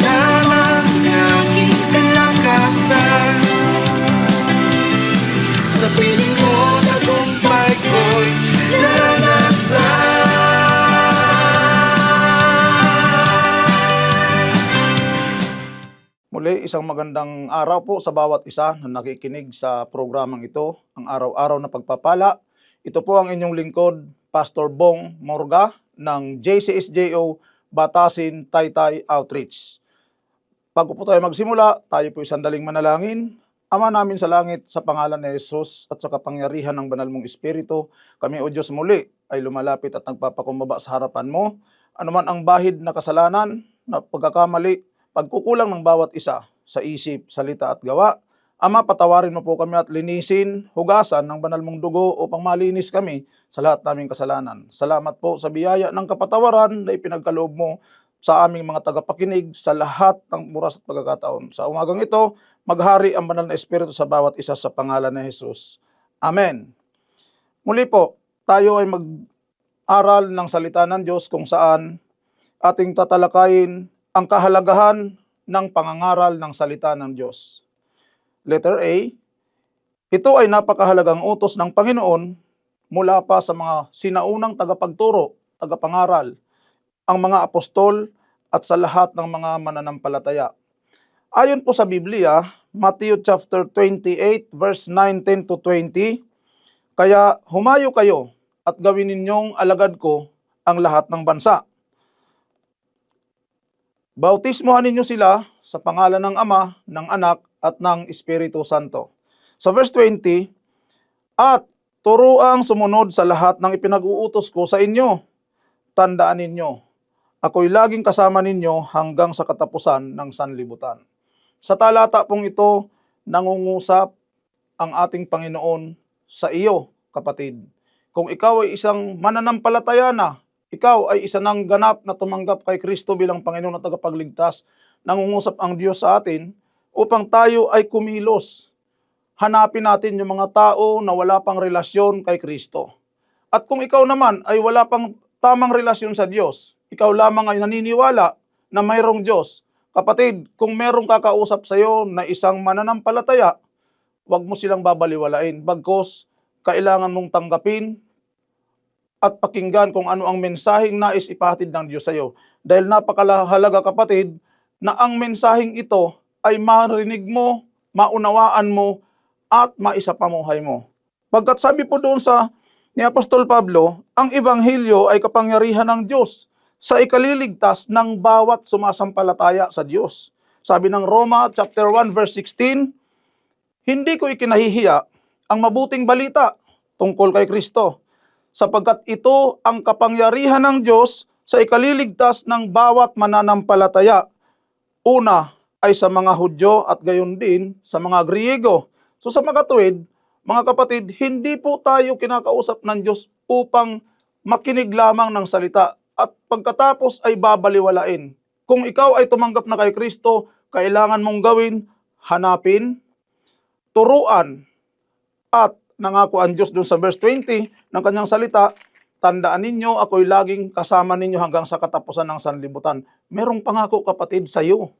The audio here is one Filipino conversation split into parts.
lamang aking kalakasan. Sa piling mo, tagumpay ko'y naranasan. Muli, isang magandang araw po sa bawat isa na nakikinig sa programang ito, ang araw-araw na pagpapala. Ito po ang inyong lingkod, Pastor Bong Morga ng JCSJO Batasin Taytay Outreach. Bago po tayo magsimula, tayo po sandaling manalangin. Ama namin sa langit, sa pangalan ni Jesus at sa kapangyarihan ng banal mong Espiritu, kami o Diyos muli ay lumalapit at nagpapakumbaba sa harapan mo. Anuman ang bahid na kasalanan, na pagkakamali, pagkukulang ng bawat isa sa isip, salita at gawa, Ama, patawarin mo po kami at linisin, hugasan ng banal mong dugo upang malinis kami sa lahat naming kasalanan. Salamat po sa biyaya ng kapatawaran na ipinagkaloob mo sa aming mga tagapakinig sa lahat ng oras at pagkakataon. Sa umagang ito, maghari ang banal na Espiritu sa bawat isa sa pangalan ni Jesus. Amen. Muli po, tayo ay mag-aral ng salita ng Diyos kung saan ating tatalakayin ang kahalagahan ng pangangaral ng salita ng Diyos. Letter A, ito ay napakahalagang utos ng Panginoon mula pa sa mga sinaunang tagapagturo, tagapangaral, ang mga apostol at sa lahat ng mga mananampalataya. Ayon po sa Biblia, Matthew chapter 28 verse 19 to 20, kaya humayo kayo at gawin ninyong alagad ko ang lahat ng bansa. Bautismohan ninyo sila sa pangalan ng Ama, ng Anak, at ng Espiritu Santo. Sa verse 20, at turuang sumunod sa lahat ng ipinag-uutos ko sa inyo. Tandaan ninyo, ako'y laging kasama ninyo hanggang sa katapusan ng sanlibutan. Sa talata pong ito, nangungusap ang ating Panginoon sa iyo, kapatid. Kung ikaw ay isang mananampalataya na, ikaw ay isa ng ganap na tumanggap kay Kristo bilang Panginoon at tagapagligtas, nangungusap ang Diyos sa atin upang tayo ay kumilos. Hanapin natin yung mga tao na wala pang relasyon kay Kristo. At kung ikaw naman ay wala pang tamang relasyon sa Diyos, ikaw lamang ay naniniwala na mayroong Diyos. Kapatid, kung mayroong kakausap sa iyo na isang mananampalataya, huwag mo silang babaliwalain. Bagkus, kailangan mong tanggapin at pakinggan kung ano ang mensaheng nais ipahatid ng Diyos sa iyo. Dahil napakahalaga, kapatid, na ang mensaheng ito ay marinig mo, maunawaan mo, at maisapamuhay mo. Pagkat sabi po doon ni Apostol Pablo, ang Ebanghelyo ay kapangyarihan ng Diyos sa ikaliligtas ng bawat sumasampalataya sa Diyos. Sabi ng Roma chapter 1 verse 16, hindi ko ikinahihiya ang mabuting balita tungkol kay Kristo, sapagkat ito ang kapangyarihan ng Diyos sa ikaliligtas ng bawat mananampalataya. Una ay sa mga Hudyo at gayon din sa mga Griego. So sa makatuwid, mga kapatid, hindi po tayo kinakausap ng Diyos upang makinig lamang ng salita at pagkatapos ay babaliwalain. Kung ikaw ay tumanggap na kay Kristo, kailangan mong gawin, hanapin, turuan, at nangako ang Diyos doon sa verse 20 ng kanyang salita, tandaan ninyo, ako'y laging kasama ninyo hanggang sa katapusan ng sanlibutan. Merong pangako, kapatid, sa iyo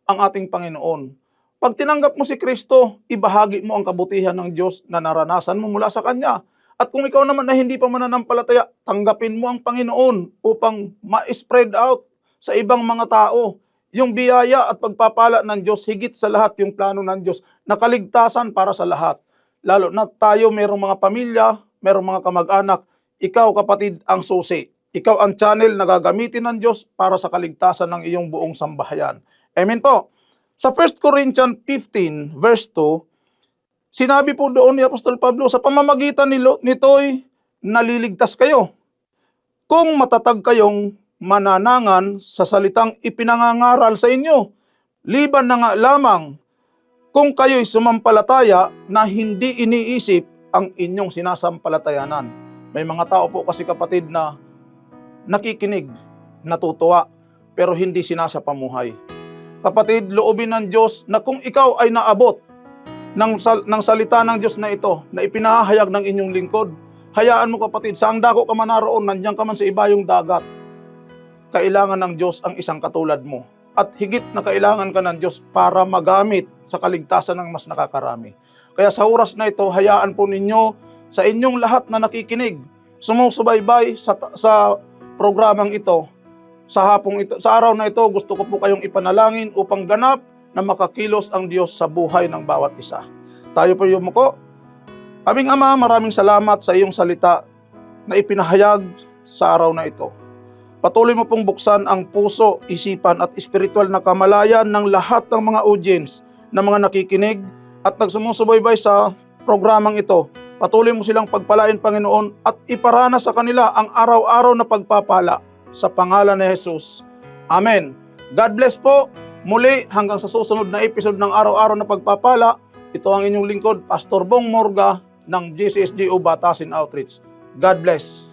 ang ating Panginoon. Pag tinanggap mo si Kristo, ibahagi mo ang kabutihan ng Diyos na naranasan mo mula sa Kanya. At kung ikaw naman na hindi pa mananampalataya, tanggapin mo ang Panginoon upang ma-spread out sa ibang mga tao yung biyaya at pagpapala ng Diyos, higit sa lahat yung plano ng Diyos na kaligtasan para sa lahat. Lalo na tayo, merong mga pamilya, merong mga kamag-anak, ikaw, kapatid, ang susi. Ikaw ang channel na gagamitin ng Diyos para sa kaligtasan ng iyong buong sambahayan. Amen po. Sa 1 Corinthians 15 verse 2, sinabi po doon ni Apostol Pablo, sa pamamagitan nito'y naliligtas kayo. Kung matatag kayong mananangan sa salitang ipinangangaral sa inyo, liban na nga lamang kung kayo'y sumampalataya na hindi iniisip ang inyong sinasampalatayanan. May mga tao po kasi, kapatid, na nakikinig, natutuwa, pero hindi sinasapamuhay. Kapatid, loobin ng Diyos na kung ikaw ay naabot ng salita ng Diyos na ito, na ipinahayag ng inyong lingkod, hayaan mo, kapatid, saang dako ka man naroon, nandiyan ka man sa ibayong dagat, kailangan ng Diyos ang isang katulad mo. at higit na kailangan ka ng Diyos para magamit sa kaligtasan ng mas nakakarami. Kaya sa oras na ito, hayaan po ninyo sa inyong lahat na nakikinig, sumusubaybay sa programang ito, sa araw na ito, gusto ko po kayong ipanalangin upang ganap na makakilos ang Diyos sa buhay ng bawat isa. Tayo po yumuko. Aming Ama, maraming salamat sa iyong salita na ipinahayag sa araw na ito. Patuloy mo pong buksan ang puso, isipan at espiritual na kamalayan ng lahat ng mga audience na mga nakikinig at nagsumusubaybay sa programang ito. Patuloy mo silang pagpalain, Panginoon, at iparana sa kanila ang araw-araw na pagpapala sa pangalan ni Jesus. Amen. God bless po. Muli hanggang sa susunod na episode ng araw-araw na pagpapala. Ito ang inyong lingkod, Pastor Bong Morga ng GCSGO Batasin Outreach. God bless.